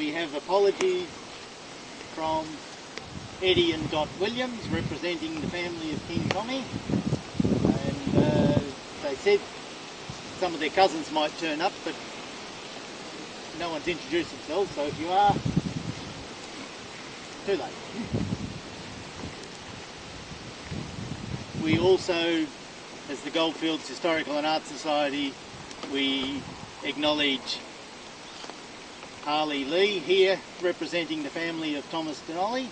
we have apologies from Eddie and Dot Williams representing the family of King Tommy, and they said some of their cousins might turn up, but no one's introduced themselves, so if you are, too late. We also, as the Goldfields Historical and Art Society, we acknowledge Harley Lee here representing the family of Thomas Dunolly,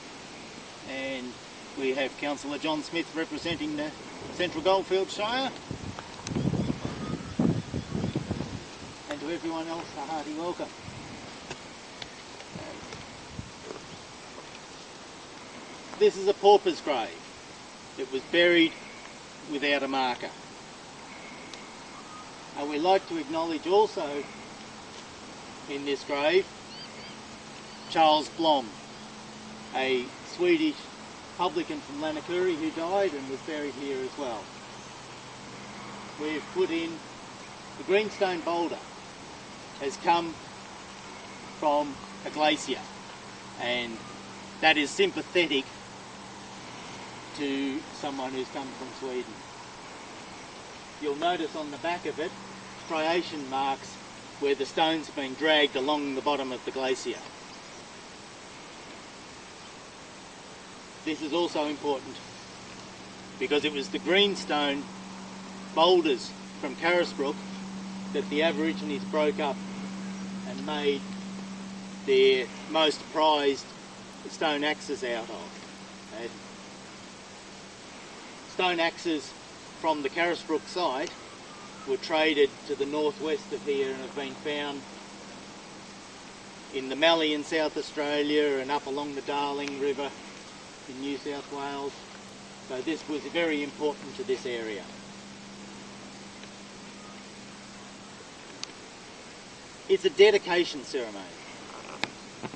and we have Councillor John Smith representing the Central Goldfields Shire, and to everyone else a hearty welcome. This is a pauper's grave. It was buried without a marker. And we'd like to acknowledge also in this grave Charles Blom, a Swedish publican from Lanakuri who died and was buried here as well. We've put in the greenstone boulder has come from a glacier, and that is sympathetic to someone who's come from Sweden. You'll notice on the back of it striation marks where the stones have been dragged along the bottom of the glacier. This is also important because it was the greenstone boulders from Carisbrook that the Aborigines broke up and made their most prized stone axes out of. And stone axes from the Carisbrook site were traded to the northwest of here and have been found in the Mallee in South Australia and up along the Darling River in New South Wales. So this was very important to this area. It's a dedication ceremony.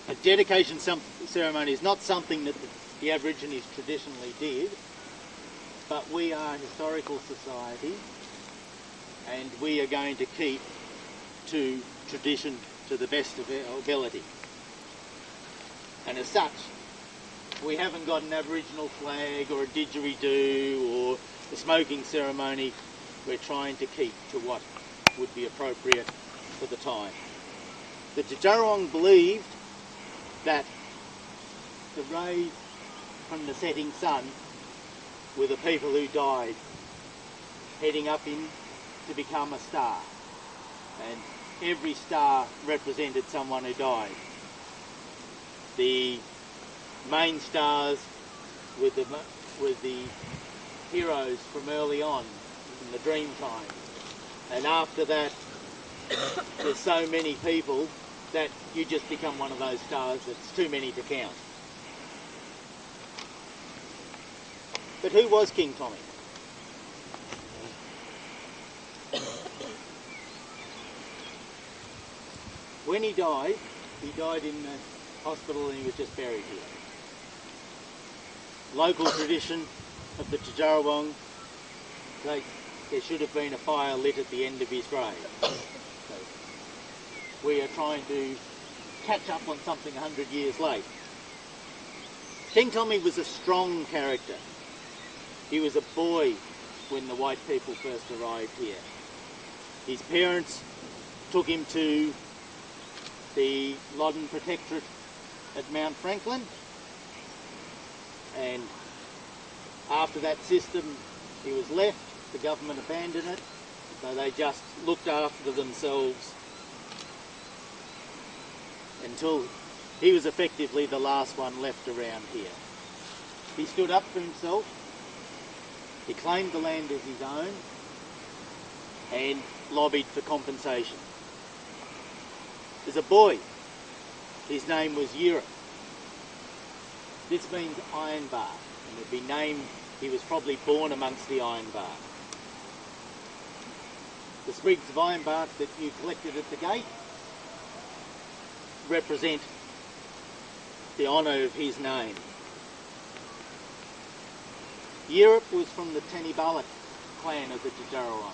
A dedication ceremony is not something that the Aborigines traditionally did, but we are a historical society and we are going to keep to tradition to the best of our ability. And as such, we haven't got an Aboriginal flag or a didgeridoo or a smoking ceremony. We're trying to keep to what would be appropriate for the time. The Djadja believed that the rays from the setting sun were the people who died, heading up in to become a star, and every star represented someone who died. The main stars were the heroes from early on in the dream time, and after that there's so many people that you just become one of those stars that's too many to count. But who was King Tommy? When he died in the hospital and he was just buried here. Local tradition of the Djadja, there should have been a fire lit at the end of his grave. So we are trying to catch up on something 100 years late. King Tommy was a strong character. He was a boy when the white people first arrived here. His parents took him to the Loddon Protectorate at Mount Franklin, and after that system he was left, the government abandoned it, so they just looked after themselves until he was effectively the last one left around here. He stood up for himself, he claimed the land as his own and lobbied for compensation. As a boy, his name was Yereep. This means iron bark, and it'd be named, he was probably born amongst the iron bark. The sprigs of iron bark that you collected at the gate represent the honour of his name. Yereep was from the Tanibalik clan of the Djadja.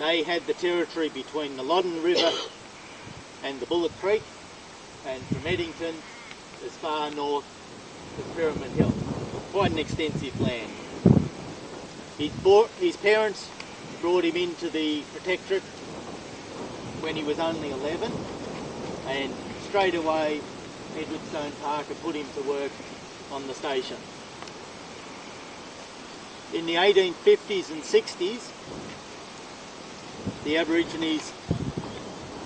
They had the territory between the Loddon River and the Bullock Creek, and from Eddington as far north as Pyramid Hill. Quite an extensive land. His parents brought him into the protectorate when he was only 11, and straight away Edwardstone Parker put him to work on the station. In the 1850s and 60s, the Aborigines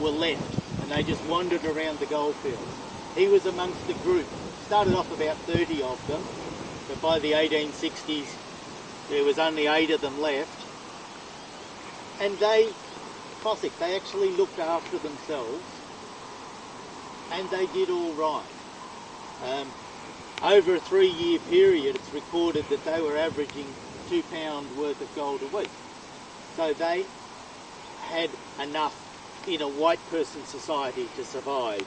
were left and they just wandered around the Goldfields. He was amongst the group. Started off about 30 of them, but by the 1860s there was only 8 of them left. And they actually looked after themselves and they did all right. Over a 3-year period it's recorded that they were averaging £2 worth of gold a week. So they had enough in a white person society to survive.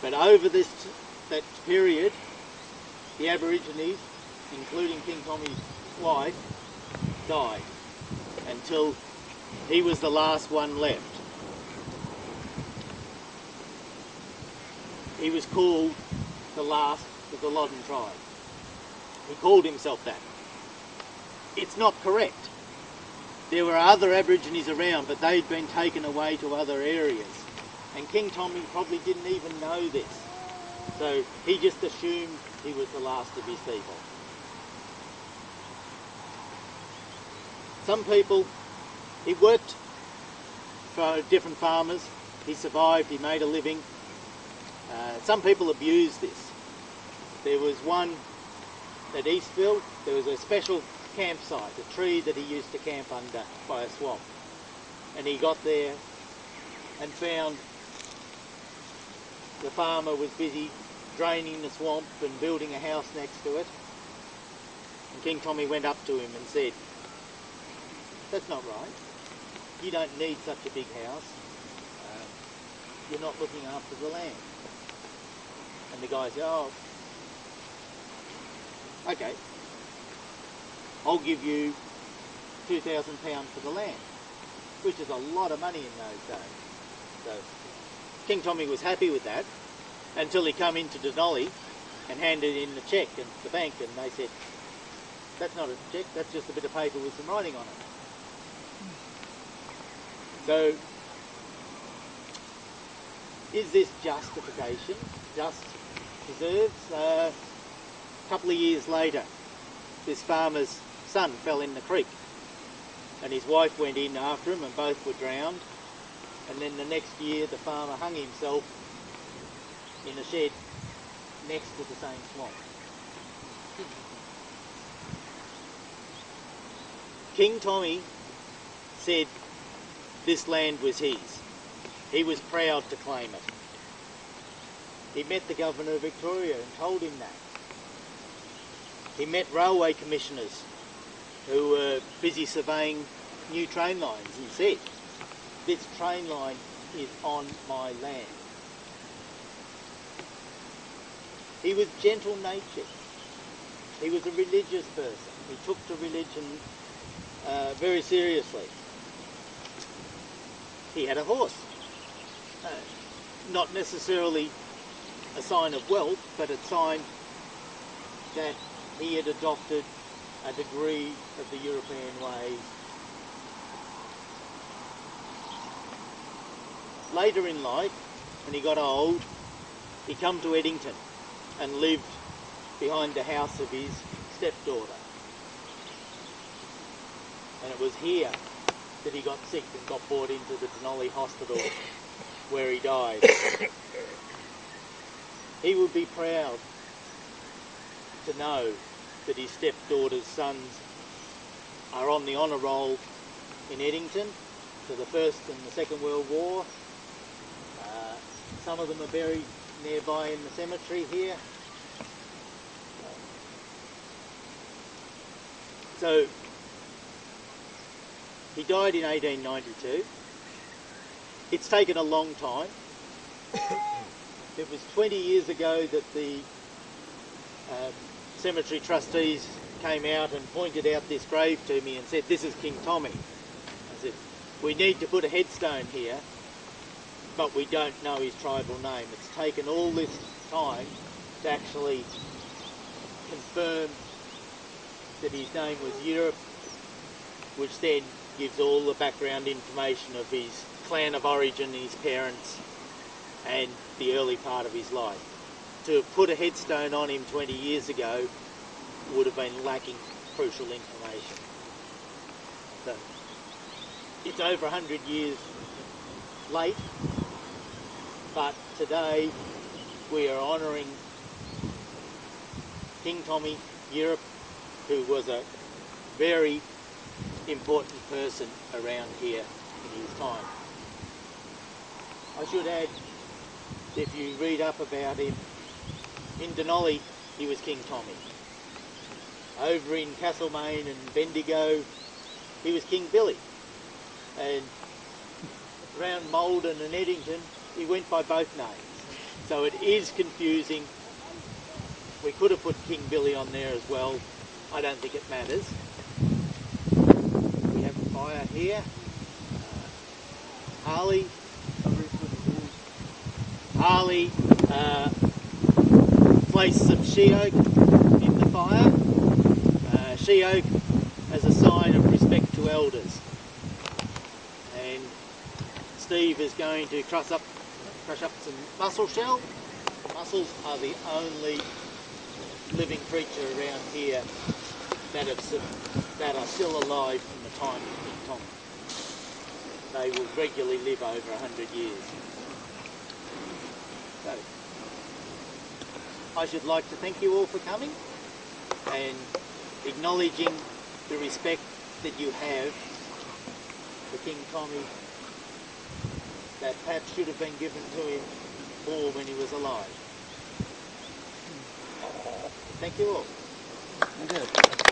But over that period, the Aborigines, including King Tommy's wife, died until he was the last one left. He was called the last of the Loddon tribe. He called himself that. It's not correct. There were other Aborigines around, but they'd been taken away to other areas. And King Tommy probably didn't even know this. So he just assumed he was the last of his people. Some people, he worked for different farmers. He survived, he made a living. Some people abused this. There was one at Eastville, there was a special campsite, a tree that he used to camp under by a swamp. And he got there and found the farmer was busy draining the swamp and building a house next to it. And King Tommy went up to him and said, "That's not right. You don't need such a big house. You're not looking after the land." And the guy said, "Oh, okay, I'll give you £2,000 for the land," which is a lot of money in those days. So King Tommy was happy with that until he come into Dunolly and handed in the cheque at the bank, and they said, "That's not a cheque, that's just a bit of paper with some writing on it." So is this justification? Just deserves? A couple of years later, this farmer's son fell in the creek and his wife went in after him and both were drowned. And then the next year the farmer hung himself in a shed next to the same swamp. King Tommy said this land was his. He was proud to claim it. He met the Governor of Victoria and told him that. He met railway commissioners who were busy surveying new train lines and said, "This train line is on my land." He was gentle-natured. He was a religious person. He took to religion very seriously. He had a horse. Not necessarily a sign of wealth, but a sign that he had adopted a degree of the European ways. Later in life, when he got old, he come to Eddington and lived behind the house of his stepdaughter. And it was here that he got sick and got brought into the Dunolly Hospital where he died. He would be proud to know that his stepdaughter's sons are on the honour roll in Eddington to the First and the Second World War. Some of them are buried nearby in the cemetery here. So he died in 1892. It's taken a long time. It was 20 years ago that the cemetery trustees came out and pointed out this grave to me and said, "This is King Tommy." I said, "We need to put a headstone here but we don't know his tribal name. It's taken all this time to actually confirm that his name was Yereep, which then gives all the background information of his clan of origin, his parents, and the early part of his life. To have put a headstone on him 20 years ago would have been lacking crucial information. So, it's over 100 years late, but today we are honouring King Tommy Yereep, who was a very important person around here in his time. I should add, if you read up about him, in Dunolly he was King Tommy. Over in Castlemaine and Bendigo he was King Billy. And around Loddon and Eddington he went by both names. So it is confusing. We could have put King Billy on there as well. I don't think it matters. We have a fire here. Harley placed some she-oak in the fire. She-oak as a sign of respect to elders. And Steve is going to crush up some mussel shell. Mussels are the only living creature around here that are still alive from the time of King Tommy. They will regularly live over 100 years. So, I should like to thank you all for coming and acknowledging the respect that you have for King Tommy that perhaps should have been given to him more when he was alive. Thank you all. Thank you.